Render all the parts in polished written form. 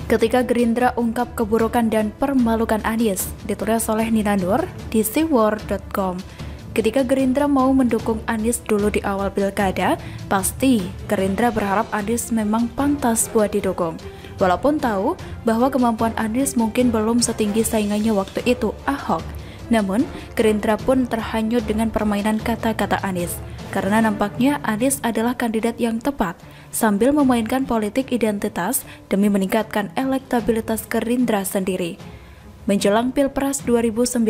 Ketika Gerindra ungkap keburukan dan permalukan Anies, ditulis oleh Nina Nur di siwar.com. Ketika Gerindra mau mendukung Anies dulu di awal pilkada, pasti Gerindra berharap Anies memang pantas buat didukung. Walaupun tahu bahwa kemampuan Anies mungkin belum setinggi saingannya waktu itu, Ahok. Namun, Gerindra pun terhanyut dengan permainan kata-kata Anies. Karena nampaknya Anies adalah kandidat yang tepat, sambil memainkan politik identitas demi meningkatkan elektabilitas Gerindra sendiri. Menjelang Pilpres 2019,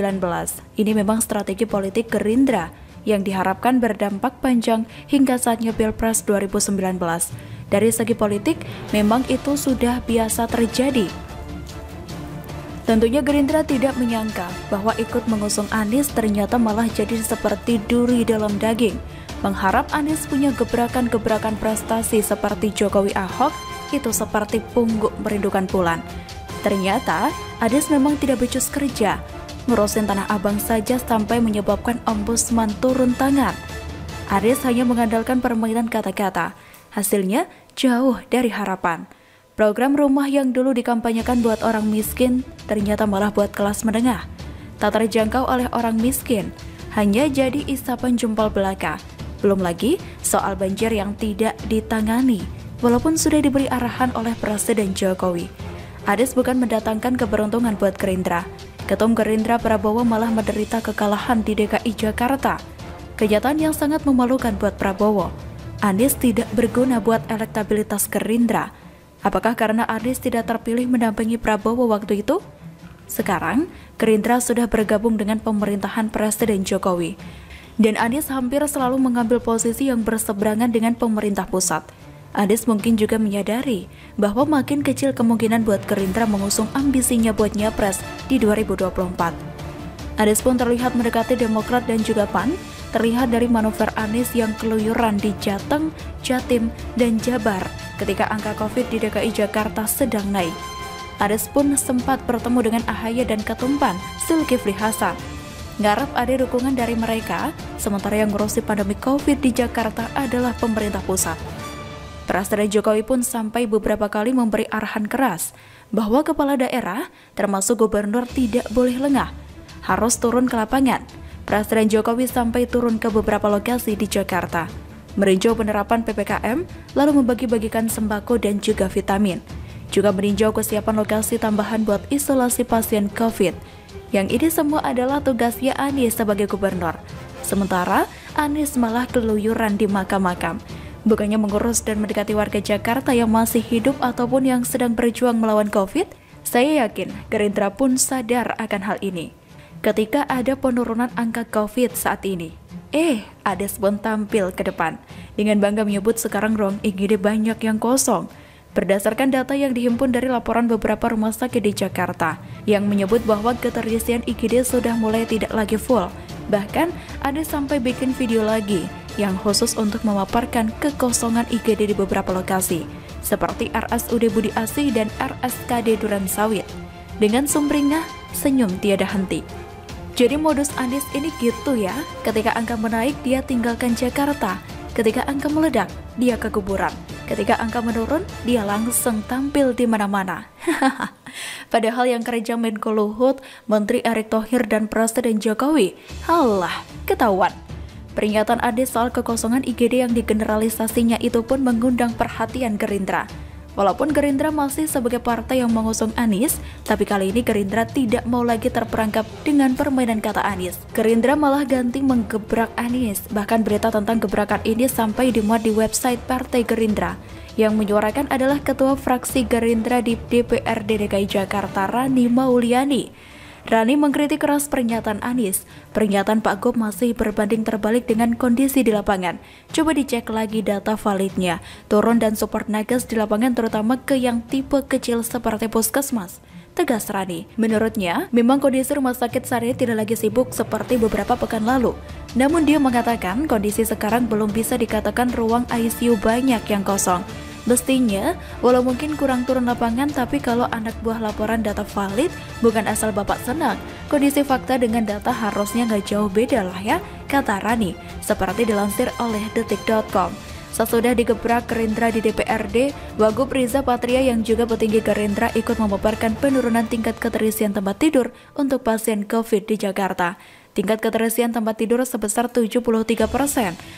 ini memang strategi politik Gerindra yang diharapkan berdampak panjang hingga saatnya Pilpres 2019. Dari segi politik, memang itu sudah biasa terjadi. Tentunya Gerindra tidak menyangka bahwa ikut mengusung Anies ternyata malah jadi seperti duri dalam daging. Mengharap Anies punya gebrakan-gebrakan prestasi seperti Jokowi Ahok itu seperti pungguk merindukan bulan. Ternyata Anies memang tidak becus kerja, ngurusin Tanah Abang saja sampai menyebabkan ombudsman turun tangan. Anies hanya mengandalkan permainan kata-kata, hasilnya jauh dari harapan. Program rumah yang dulu dikampanyekan buat orang miskin ternyata malah buat kelas menengah. Tak terjangkau oleh orang miskin, hanya jadi isapan jempol belaka. Belum lagi soal banjir yang tidak ditangani, walaupun sudah diberi arahan oleh Presiden Jokowi. Anies bukan mendatangkan keberuntungan buat Gerindra. Ketum Gerindra Prabowo malah menderita kekalahan di DKI Jakarta. Kenyataan yang sangat memalukan buat Prabowo. Anies tidak berguna buat elektabilitas Gerindra. Apakah karena Anies tidak terpilih mendampingi Prabowo waktu itu? Sekarang, Gerindra sudah bergabung dengan pemerintahan Presiden Jokowi. Dan Anies hampir selalu mengambil posisi yang berseberangan dengan pemerintah pusat. Anies mungkin juga menyadari bahwa makin kecil kemungkinan buat Gerindra mengusung ambisinya buat nyapres di 2024. Anies pun terlihat mendekati Demokrat dan juga PAN, terlihat dari manuver Anies yang keluyuran di Jateng, Jatim, dan Jabar ketika angka COVID di DKI Jakarta sedang naik. Anies pun sempat bertemu dengan AHY dan Ketum PAN, Zulkifli Hasan. Ngarep ada dukungan dari mereka, sementara yang ngurusi pandemi COVID di Jakarta adalah pemerintah pusat. Presiden Jokowi pun sampai beberapa kali memberi arahan keras bahwa kepala daerah, termasuk gubernur, tidak boleh lengah, harus turun ke lapangan. Presiden Jokowi sampai turun ke beberapa lokasi di Jakarta, meninjau penerapan PPKM, lalu membagi-bagikan sembako dan juga vitamin. Juga meninjau kesiapan lokasi tambahan buat isolasi pasien COVID. Yang ini semua adalah tugasnya Anies sebagai gubernur. Sementara Anies malah keluyuran di makam-makam. Bukannya mengurus dan mendekati warga Jakarta yang masih hidup ataupun yang sedang berjuang melawan COVID, saya yakin Gerindra pun sadar akan hal ini. Ketika ada penurunan angka COVID saat ini, Anies pun tampil ke depan. Dengan bangga menyebut sekarang ruang IGD banyak yang kosong. Berdasarkan data yang dihimpun dari laporan beberapa rumah sakit di Jakarta, yang menyebut bahwa keterisian IGD sudah mulai tidak lagi full. Bahkan ada sampai bikin video lagi yang khusus untuk memaparkan kekosongan IGD di beberapa lokasi, seperti RSUD Budi Asih dan RSKD Duren Sawit. Dengan sumringah, senyum tiada henti. Jadi modus Anies ini gitu ya, ketika angka menaik dia tinggalkan Jakarta, ketika angka meledak dia ke kuburan, ketika angka menurun dia langsung tampil di mana-mana. Padahal yang kerja Menko Luhut, Menteri Erick Thohir dan Presiden Jokowi, halah, ketahuan. Peringatan Anies soal kekosongan IGD yang digeneralisasinya itu pun mengundang perhatian Gerindra. Walaupun Gerindra masih sebagai partai yang mengusung Anies, tapi kali ini Gerindra tidak mau lagi terperangkap dengan permainan kata Anies. Gerindra malah ganti menggebrak Anies. Bahkan berita tentang gebrakan ini sampai dimuat di website Partai Gerindra. Yang menyuarakan adalah Ketua Fraksi Gerindra di DPRD DKI Jakarta, Rani Mauliani. Rani mengkritik keras pernyataan Anies. Pernyataan Pak Gop masih berbanding terbalik dengan kondisi di lapangan. Coba dicek lagi data validnya. Turun dan support nakes di lapangan terutama ke yang tipe kecil seperti puskesmas. Tegas Rani. Menurutnya, memang kondisi rumah sakit saat ini tidak lagi sibuk seperti beberapa pekan lalu. Namun dia mengatakan kondisi sekarang belum bisa dikatakan ruang ICU banyak yang kosong. Mestinya, walau mungkin kurang turun lapangan, tapi kalau anak buah laporan data valid, bukan asal bapak senang. Kondisi fakta dengan data harusnya nggak jauh beda lah ya, kata Rani, seperti dilansir oleh detik.com. Sesudah digebrak Gerindra di DPRD, Wagub Riza Patria yang juga petinggi Gerindra ikut memaparkan penurunan tingkat keterisian tempat tidur untuk pasien COVID di Jakarta. Tingkat keterisian tempat tidur sebesar 73%,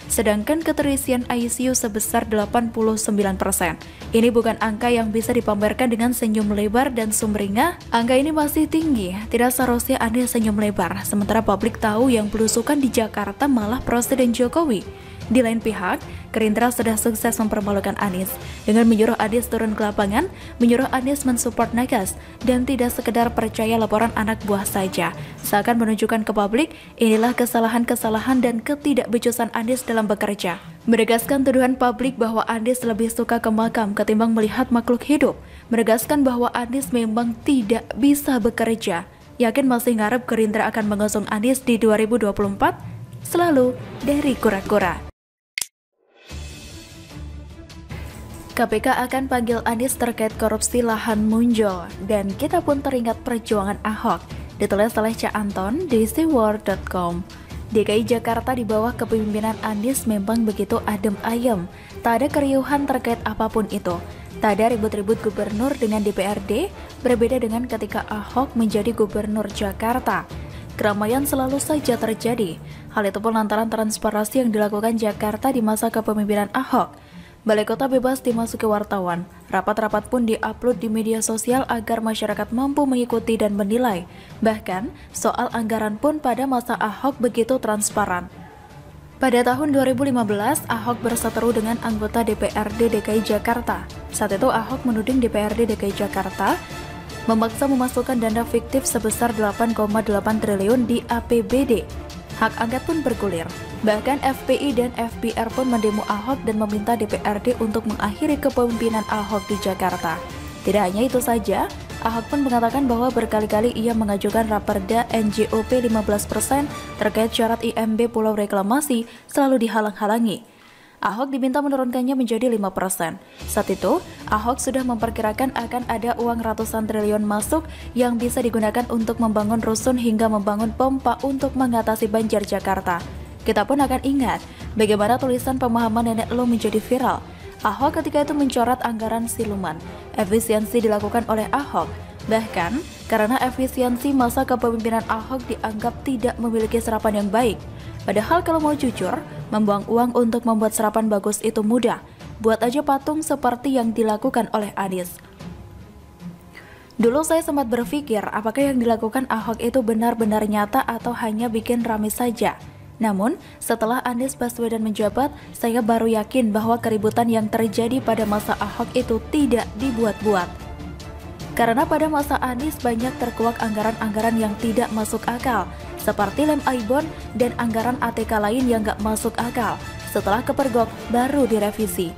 sedangkan keterisian ICU sebesar 89%. Ini bukan angka yang bisa dipamerkan dengan senyum lebar dan sumringah. Angka ini masih tinggi, tidak seharusnya Anies senyum lebar, sementara publik tahu yang belusukan di Jakarta malah Presiden Jokowi. Di lain pihak, Gerindra sudah sukses mempermalukan Anies dengan menyuruh Anies turun ke lapangan, menyuruh Anies mensupport Nagas, dan tidak sekedar percaya laporan anak buah saja. Seakan menunjukkan ke publik, inilah kesalahan-kesalahan dan ketidakbecusan Anies dalam bekerja. Menegaskan tuduhan publik bahwa Anies lebih suka ke makam ketimbang melihat makhluk hidup. Menegaskan bahwa Anies memang tidak bisa bekerja. Yakin masih ngarep Gerindra akan mengusung Anies di 2024? Selalu dari kura-kura. KPK akan panggil Anies terkait korupsi lahan muncul, dan kita pun teringat perjuangan Ahok. Ditulis oleh Cak Anton di seaworld.com. DKI Jakarta di bawah kepemimpinan Anies memang begitu adem ayem, tak ada keriuhan terkait apapun itu. Tak ada ribut-ribut gubernur dengan DPRD, berbeda dengan ketika Ahok menjadi gubernur Jakarta. Keramaian selalu saja terjadi. Hal itu pun lantaran transparansi yang dilakukan Jakarta di masa kepemimpinan Ahok. Balai kota bebas dimasuki wartawan, rapat-rapat pun diupload di media sosial agar masyarakat mampu mengikuti dan menilai. Bahkan, soal anggaran pun pada masa Ahok begitu transparan. Pada tahun 2015, Ahok berseteru dengan anggota DPRD DKI Jakarta. Saat itu Ahok menuding DPRD DKI Jakarta memaksa memasukkan dana fiktif sebesar 8,8 triliun di APBD. Hak angket pun bergulir. Bahkan FPI dan FBR pun mendemo Ahok dan meminta DPRD untuk mengakhiri kepemimpinan Ahok di Jakarta. Tidak hanya itu saja, Ahok pun mengatakan bahwa berkali-kali ia mengajukan raperda NJOP 15% terkait syarat IMB Pulau Reklamasi selalu dihalang-halangi. Ahok diminta menurunkannya menjadi 5%. Saat itu, Ahok sudah memperkirakan akan ada uang ratusan triliun masuk yang bisa digunakan untuk membangun rusun hingga membangun pompa untuk mengatasi banjir Jakarta. Kita pun akan ingat bagaimana tulisan pemahaman nenek lo menjadi viral. Ahok ketika itu mencoret anggaran siluman. Efisiensi dilakukan oleh Ahok. Bahkan, karena efisiensi masa kepemimpinan Ahok dianggap tidak memiliki serapan yang baik. Padahal kalau mau jujur, membuang uang untuk membuat serapan bagus itu mudah. Buat aja patung seperti yang dilakukan oleh Anies. Dulu saya sempat berpikir apakah yang dilakukan Ahok itu benar-benar nyata atau hanya bikin rame saja. Namun, setelah Anies Baswedan menjabat, saya baru yakin bahwa keributan yang terjadi pada masa Ahok itu tidak dibuat-buat. Karena pada masa Anies banyak terkuak anggaran-anggaran yang tidak masuk akal, seperti lem Aibon dan anggaran ATK lain yang gak masuk akal. Setelah kepergok, baru direvisi.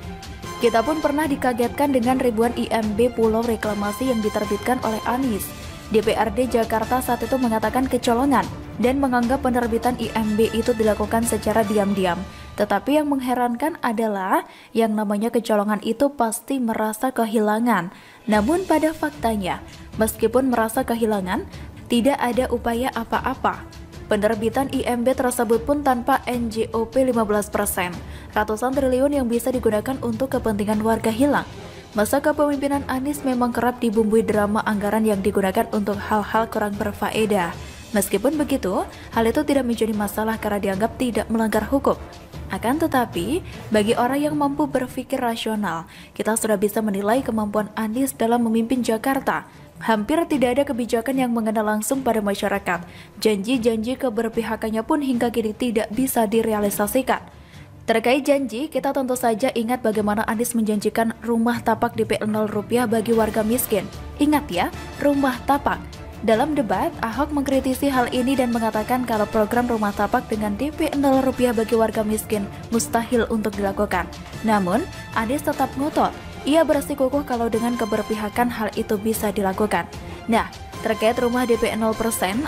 Kita pun pernah dikagetkan dengan ribuan IMB Pulau Reklamasi yang diterbitkan oleh Anies. DPRD Jakarta saat itu mengatakan kecolongan dan menganggap penerbitan IMB itu dilakukan secara diam-diam. Tetapi yang mengherankan adalah yang namanya kecolongan itu pasti merasa kehilangan. Namun pada faktanya, meskipun merasa kehilangan, tidak ada upaya apa-apa. Penerbitan IMB tersebut pun tanpa NJOP 15%. Ratusan triliun yang bisa digunakan untuk kepentingan warga hilang. Masa kepemimpinan Anies memang kerap dibumbui drama anggaran yang digunakan untuk hal-hal kurang berfaedah. Meskipun begitu, hal itu tidak menjadi masalah karena dianggap tidak melanggar hukum. Akan tetapi, bagi orang yang mampu berpikir rasional, kita sudah bisa menilai kemampuan Anies dalam memimpin Jakarta. Hampir tidak ada kebijakan yang mengena langsung pada masyarakat. Janji-janji keberpihakannya pun hingga kini tidak bisa direalisasikan. Terkait janji, kita tentu saja ingat bagaimana Anies menjanjikan rumah tapak DP 0 rupiah bagi warga miskin. Ingat ya, rumah tapak. Dalam debat, Ahok mengkritisi hal ini dan mengatakan kalau program rumah tapak dengan DP 0 rupiah bagi warga miskin mustahil untuk dilakukan. Namun, Anies tetap ngotot. Ia bersikukuh kalau dengan keberpihakan hal itu bisa dilakukan. Nah, terkait rumah DP 0%,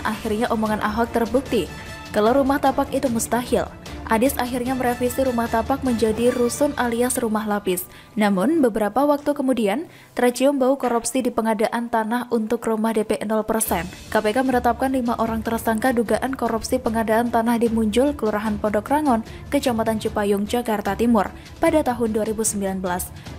akhirnya omongan Ahok terbukti. Kalau rumah tapak itu mustahil. Anies akhirnya merevisi rumah tapak menjadi rusun alias rumah lapis. Namun, beberapa waktu kemudian, tercium bau korupsi di pengadaan tanah untuk rumah DP 0%. KPK menetapkan 5 orang tersangka dugaan korupsi pengadaan tanah di Munjul, Kelurahan Pondok Rangon, Kecamatan Cipayung, Jakarta Timur, pada tahun 2019.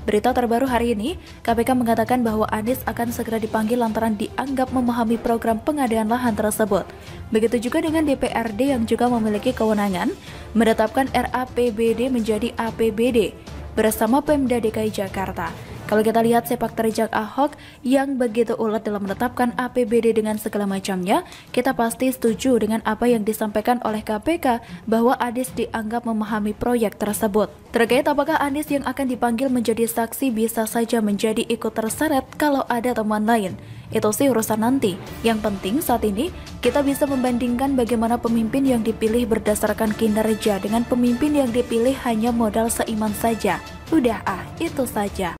Berita terbaru hari ini, KPK mengatakan bahwa Anies akan segera dipanggil lantaran dianggap memahami program pengadaan lahan tersebut. Begitu juga dengan DPRD yang juga memiliki kewenangan menetapkan RAPBD menjadi APBD bersama Pemda DKI Jakarta. Kalau kita lihat sepak terjang Ahok yang begitu ulet dalam menetapkan APBD dengan segala macamnya, kita pasti setuju dengan apa yang disampaikan oleh KPK bahwa Anies dianggap memahami proyek tersebut. Terkait apakah Anies yang akan dipanggil menjadi saksi bisa saja menjadi ikut terseret kalau ada teman lain. Itu sih urusan nanti. Yang penting saat ini kita bisa membandingkan bagaimana pemimpin yang dipilih berdasarkan kinerja dengan pemimpin yang dipilih hanya modal seiman saja. Udah itu saja.